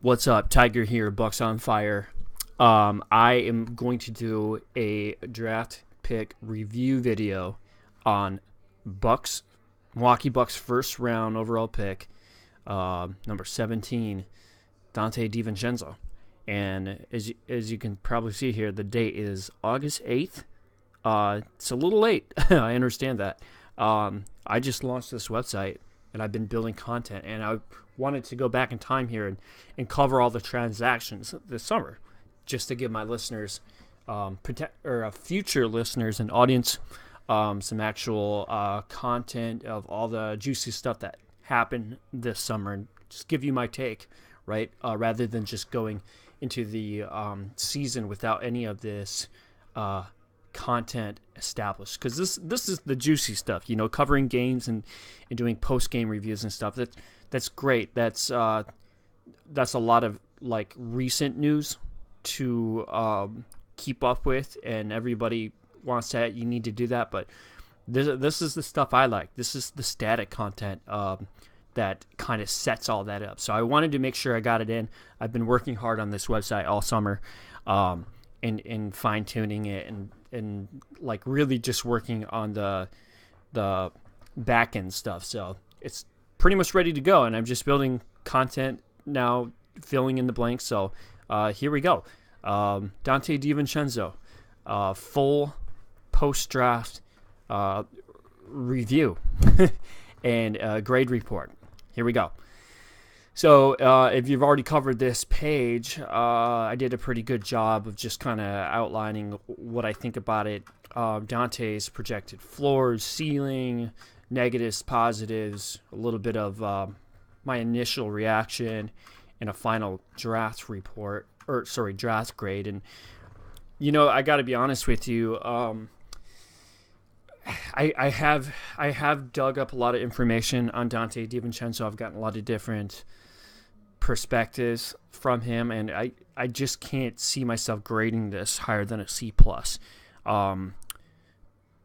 What's up? Tiger here, Bucks on Fire. I am going to do a draft pick review video on Bucks, Milwaukee Bucks first round overall pick, number 17, Donte Divincenzo. And as you can probably see here, the date is August 8th. It's a little late. I understand that. I just launched this website, and I've been building content, and I wanted to go back in time here and cover all the transactions this summer, just to give my listeners, future listeners and audience, some actual content of all the juicy stuff that happened this summer, and just give you my take, right? Rather than just going into the season without any of this content established, because this is the juicy stuff, covering games and doing post-game reviews and stuff. That's great. That's a lot of like recent news to keep up with, and everybody wants that. You need to do that, but this is the stuff I like. This is the static content that kind of sets all that up. So I wanted to make sure I got it in. I've been working hard on this website all summer, and fine-tuning it and like really just working on the back end stuff. So it's pretty much ready to go, and I'm just building content now, filling in the blanks. So here we go. Donte Divincenzo, full post-draft review and grade report. Here we go. So if you've already covered this page, I did a pretty good job of just kind of outlining what I think about it. Donte's projected floors, ceiling, negatives, positives, a little bit of my initial reaction, and a final draft report, draft grade. And, I got to be honest with you. I have dug up a lot of information on Donte Divincenzo. I've gotten a lot of different perspectives from him, and I just can't see myself grading this higher than a C+.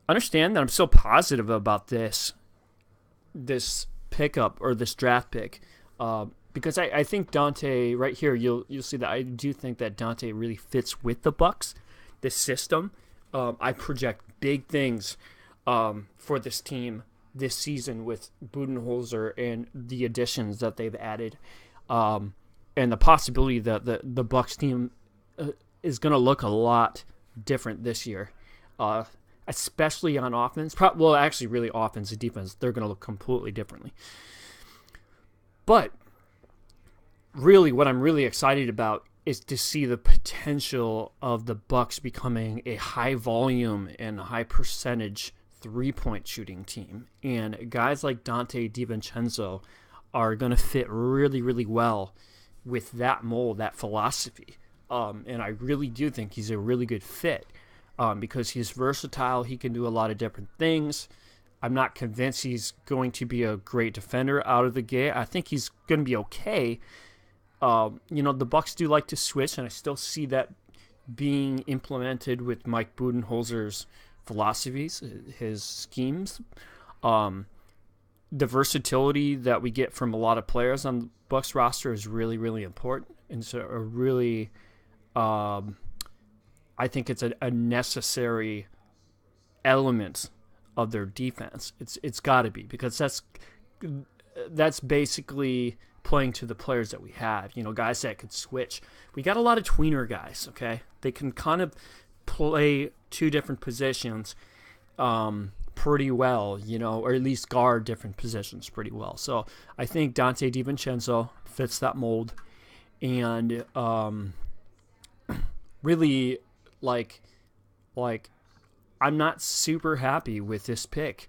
Understand that I'm so positive about this pickup, or this draft pick, because I think Donte, right here, you'll see that I do think that Donte really fits with the Bucks, this system. I project big things for this team this season with Budenholzer and the additions that they've added, and the possibility that the Bucks team is going to look a lot different this year, especially on offense. Actually, really offense and defense, they're going to look completely differently. But really, what I'm really excited about is to see the potential of the Bucks becoming a high volume and high percentage three-point shooting team. And guys like Donte Divincenzo are going to fit really, really well with that mold, that philosophy. And I really do think he's a really good fit because he's versatile. He can do a lot of different things. I'm not convinced he's going to be a great defender out of the gate. I think he's going to be okay. The Bucks do like to switch, and I still see that being implemented with Mike Budenholzer's philosophies, his schemes. The versatility that we get from a lot of players on the Bucks roster is really, really important. And so I think it's a necessary element of their defense. It's got to be, because that's basically playing to the players that we have, guys that could switch. We got a lot of tweener guys, okay? They can kind of play two different positions pretty well, or at least guard different positions pretty well. So I think Donte Divincenzo fits that mold, and really, like I'm not super happy with this pick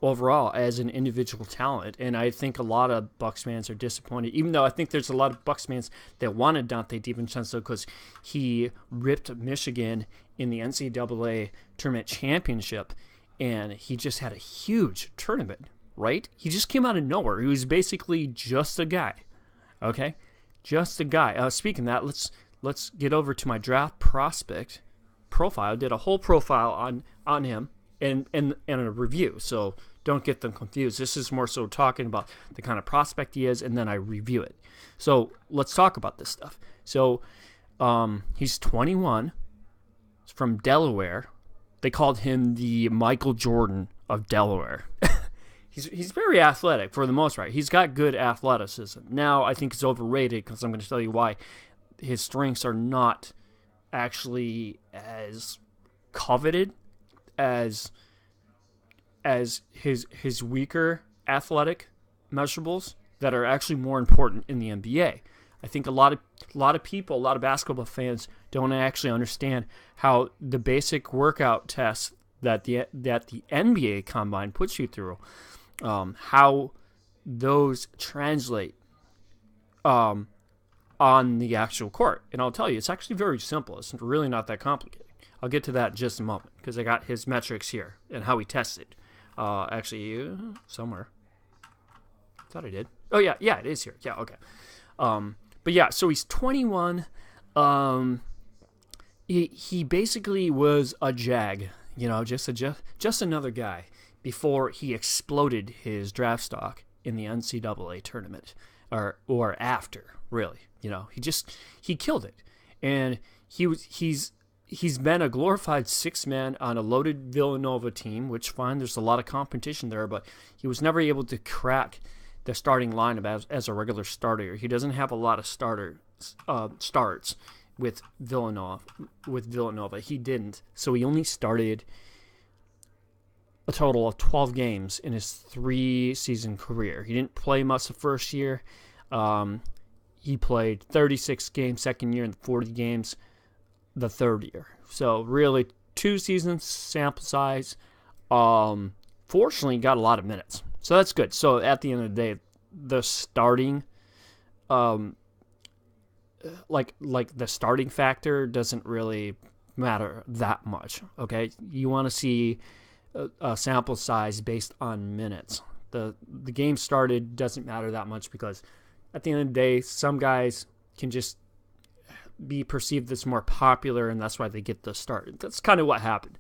overall as an individual talent, and I think a lot of Bucks fans are disappointed, even though I think there's a lot of Bucks fans that wanted Donte Divincenzo because he ripped Michigan in the NCAA tournament championship, and he just had a huge tournament, right? He just came out of nowhere. He was basically just a guy, okay? Just a guy. Speaking of that, let's get over to my draft prospect profile. I did a whole profile on him and a review. So don't get them confused. This is more so talking about the kind of prospect he is, and then I review it. So let's talk about this stuff. So he's 21, from Delaware. They called him the Michael Jordan of Delaware. He's very athletic for the most part. He's got good athleticism. Now I think he's overrated because I'm going to tell you why. His strengths are not actually as coveted as his weaker athletic measurables that are actually more important in the NBA. I think a lot of people, a lot of basketball fans don't actually understand how the basic workout tests that the NBA Combine puts you through, how those translate on the actual court. And I'll tell you, it's actually very simple. It's really not that complicated. I'll get to that in just a moment because I got his metrics here and how he tested. Actually, somewhere. I thought I did. Oh, yeah, it is here. Yeah, okay. But yeah, so he's 21. He basically was a jag, just another guy before he exploded his draft stock in the NCAA tournament, or after, really. He killed it, and he's been a glorified sixth man on a loaded Villanova team, which fine, there's a lot of competition there, but he was never able to crack the starting lineup as a regular starter. He doesn't have a lot of starts with Villanova. He didn't. So he only started a total of 12 games in his 3-season career. He didn't play much the first year. He played 36 games second year and 40 games the third year. So really 2 seasons sample size. Fortunately, he got a lot of minutes. So that's good. So at the end of the day, the starting, like the starting factor doesn't really matter that much. Okay, you want to see a sample size based on minutes. The game started doesn't matter that much because at the end of the day, some guys can just be perceived as more popular, and that's why they get the start. That's kind of what happened,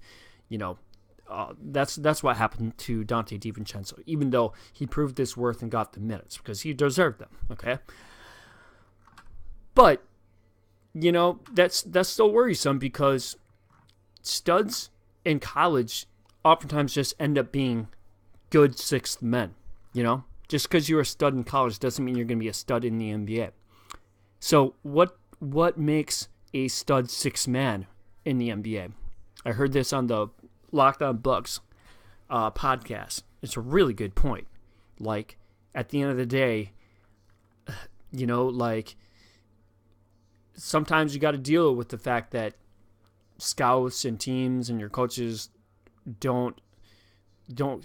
That's what happened to Donte Divincenzo, even though he proved his worth and got the minutes because he deserved them. Okay, but that's still worrisome because studs in college oftentimes just end up being good sixth men. Just because you're a stud in college doesn't mean you're going to be a stud in the NBA. So what makes a stud sixth man in the NBA? I heard this on the Locked On Bucks podcast. It's a really good point. Like, at the end of the day, sometimes you got to deal with the fact that scouts and teams and your coaches don't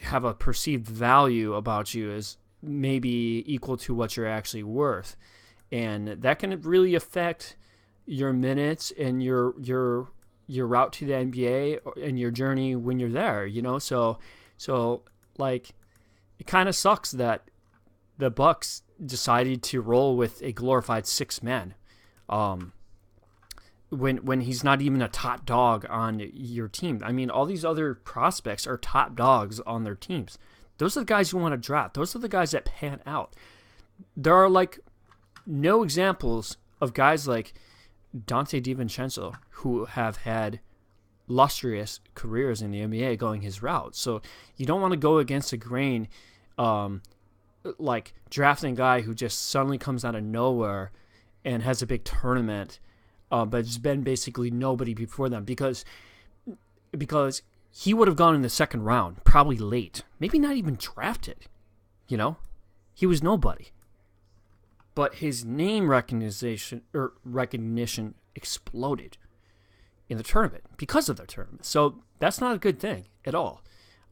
have a perceived value about you as maybe equal to what you're actually worth. And that can really affect your minutes and your route to the NBA and your journey when you're there, So it kind of sucks that the Bucks decided to roll with a glorified sixth man, when he's not even a top dog on your team. I mean, all these other prospects are top dogs on their teams. Those are the guys you want to draft. Those are the guys that pan out. There are no examples of guys like Donte DiVincenzo who have had lustrous careers in the NBA going his route. So you don't want to go against the grain, like drafting a guy who just suddenly comes out of nowhere and has a big tournament, but has been basically nobody before them because he would have gone in the second round, probably late, maybe not even drafted. He was nobody. But his name recognition exploded in the tournament because of their tournament. So that's not a good thing at all.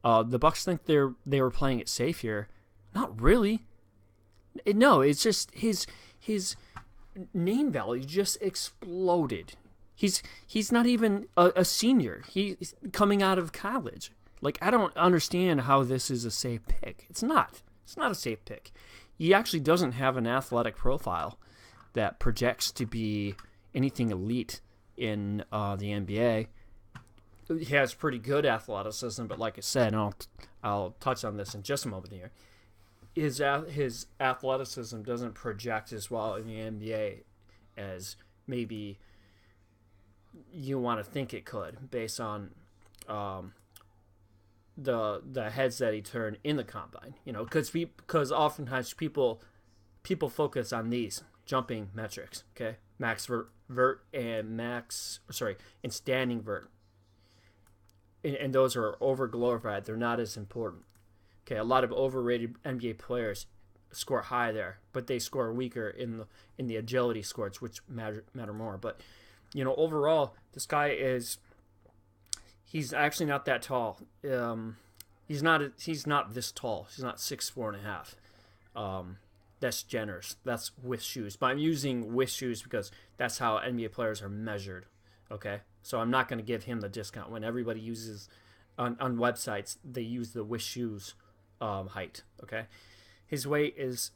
The Bucks think they were playing it safe here. Not really. No, it's just his name value just exploded. He's not even a senior. He's coming out of college. I don't understand how this is a safe pick. It's not. It's not a safe pick. He actually doesn't have an athletic profile that projects to be anything elite in the NBA. He has pretty good athleticism, but like I said, I'll touch on this in just a moment here. His athleticism doesn't project as well in the NBA as maybe you want to think it could, based on the heads that he turned in the combine. Because oftentimes people focus on these jumping metrics. Okay, max vert and standing vert, and those are over glorified. They're not as important. Okay, a lot of overrated NBA players score high there, but they score weaker in the agility scores, which matter more. But overall, this guy he's actually not that tall. He's not this tall. He's not 6'4.5". That's generous. That's with shoes. But I'm using with shoes because that's how NBA players are measured. Okay, so I'm not going to give him the discount when everybody uses on websites. They use the with shoes height. Okay, his weight is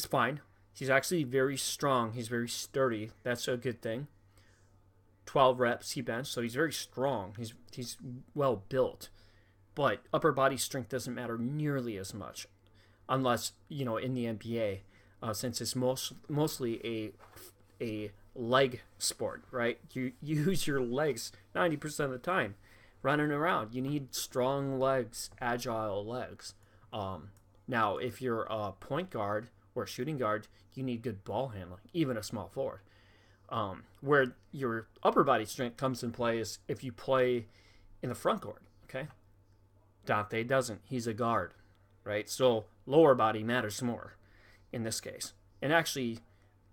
fine. He's actually very strong. He's very sturdy. That's a good thing. 12 reps he benched, so he's very strong. He's well built, but upper body strength doesn't matter nearly as much, unless in the NBA, since it's mostly a leg sport, right? You use your legs 90% of the time, running around. You need strong legs, agile legs. Now, if you're a point guard or a shooting guard, you need good ball handling, even a small forward. Where your upper body strength comes in play is if you play in the front court, okay? Donte doesn't. He's a guard, right? So lower body matters more in this case. And actually,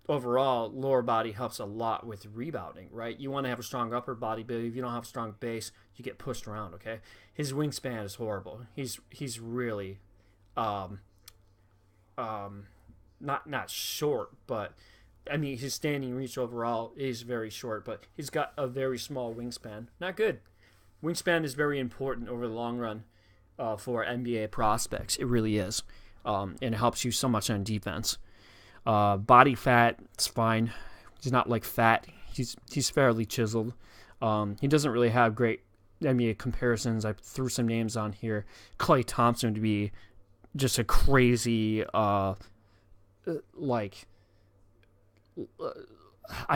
overall, lower body helps a lot with rebounding, right? You want to have a strong upper body, but if you don't have a strong base, you get pushed around, okay? His wingspan is horrible. He's really not short, but I mean, his standing reach overall is very short, but he's got a very small wingspan. Not good. Wingspan is very important over the long run for NBA prospects. It really is. And it helps you so much on defense. Body fat, it's fine. He's not like fat. He's fairly chiseled. He doesn't really have great NBA comparisons. I threw some names on here. Klay Thompson to be just a crazy, I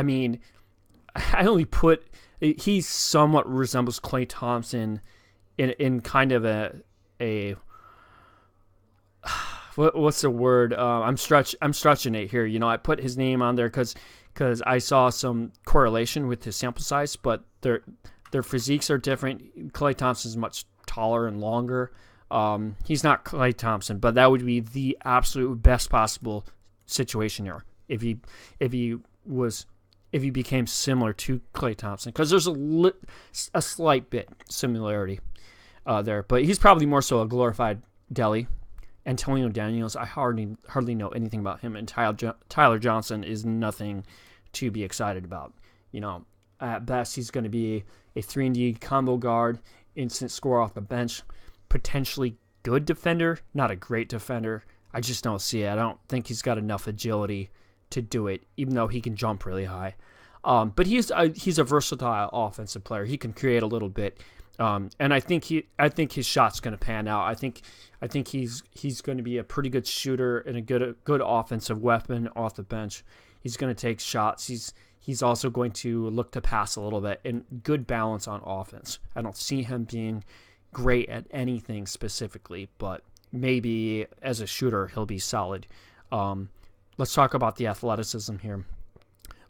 mean, I only put, he somewhat resembles Klay Thompson in kind of a what's the word? I'm stretching it here. I put his name on there because I saw some correlation with his sample size, but their physiques are different. Klay Thompson's much taller and longer. He's not Klay Thompson, but that would be the absolute best possible situation here if he became similar to Klay Thompson, because there's a slight bit similarity there, but he's probably more so a glorified deli. Antonio Daniels, I hardly know anything about him, and Tyler Johnson is nothing to be excited about. At best, he's going to be a 3-and-D combo guard, instant score off the bench, potentially good defender, not a great defender. I just don't see it. I don't think he's got enough agility to do it, even though he can jump really high. But he's a versatile offensive player. He can create a little bit, and I think his shot's going to pan out. I think he's going to be a pretty good shooter and a good offensive weapon off the bench. He's going to take shots. He's also going to look to pass a little bit, and good balance on offense. I don't see him being great at anything specifically, but maybe as a shooter he'll be solid. Let's talk about the athleticism here.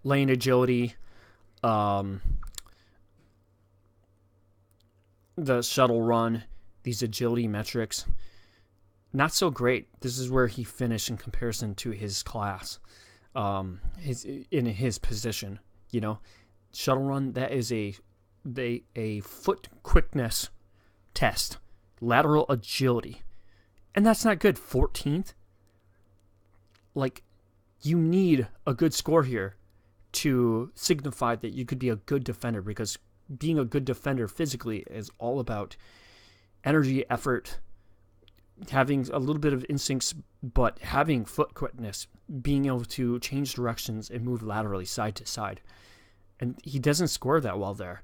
Lane agility, the shuttle run, these agility metrics, not so great. This is where he finished in comparison to his class, in his position. Shuttle run, that is a foot quickness test, lateral agility, and that's not good. 14th. You need a good score here to signify that you could be a good defender, because being a good defender physically is all about energy, effort, having a little bit of instincts, but having foot quickness, being able to change directions and move laterally side to side. And he doesn't score that well there.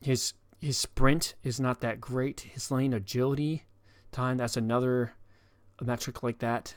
His sprint is not that great. His lane agility, time. That's another metric like that.